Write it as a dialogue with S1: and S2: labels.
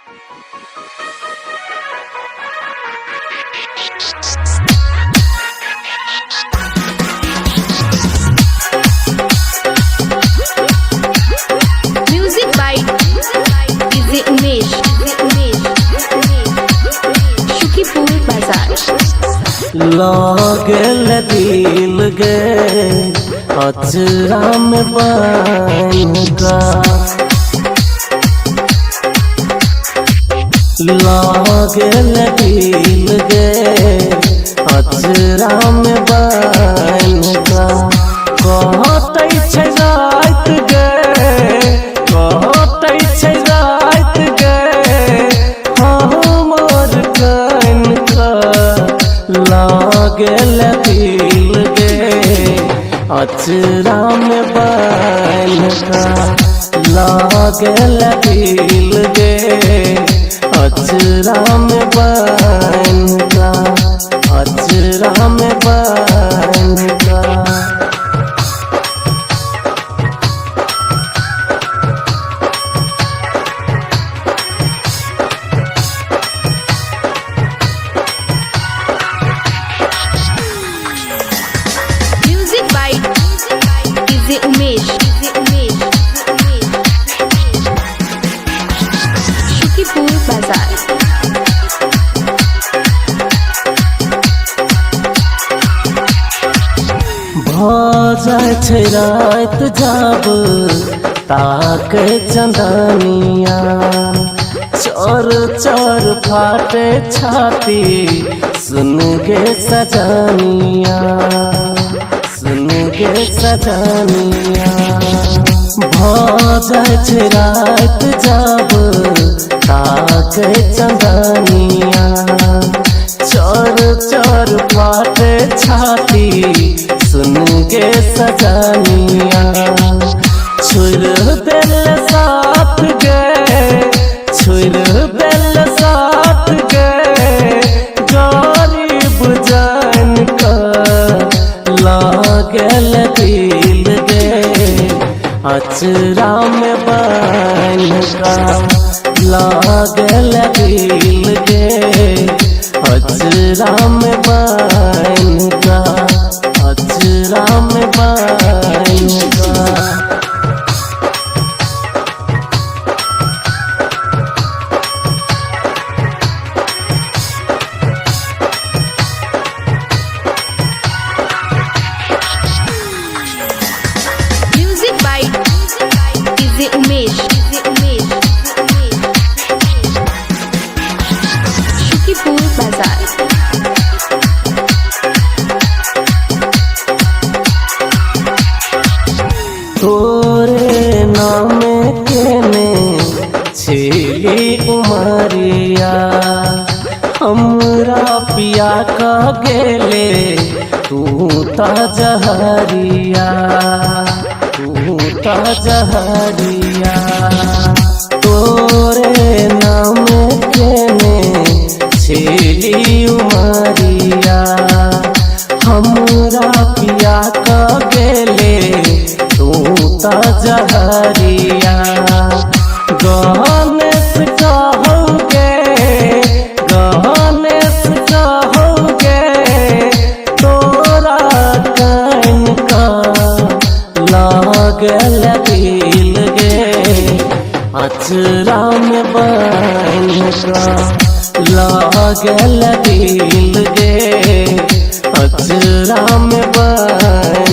S1: Music by DJ Umesh, Shukipur Bazaar.
S2: लागल दिल गे अचरा में बन का, लागल दिल गे अचरा में बन का। कहतै छै रात गे, कहतै छै रात गे हमर कन का। लागल दिल गे अचरा में बन का, लागल दिल गे अचरा में बन का, अचरा में बन का।
S1: Music by DJ Umesh, Shukipur Bazaar.
S2: भऽ छै रात जब ताके चंदनिया, चोर चोर फाटे छाती सुन गे सजनिया, सुन गे सजनिया। भऽ छै रात जब ताके चंदनिया, चोर चोर फाटे छाती सुन गे सजनिया। छोड़ दिल साथ गे, छोड़ दिल साथ गे गरीब जान का। लागल दिल गे अचरा में बन का, लागल दिल गे अचरा में बन का, अचरा में बन का।
S1: Music by DJ Umesh, Shukipur Bazaar.
S2: तोरे नाम केने छेली उमरिया, हमरा पिया का गेले तू ता जहरिया, तू ता जहरिया। तोरे नाम केने छेली उमरिया, हमरा पिया का गेले तू ता जहरिया। गणेश कहोगे, गणेश कहोगे तोरा कन का। लागल दिल गे अचरा में बन का, लागल दिल गे अचरा में बन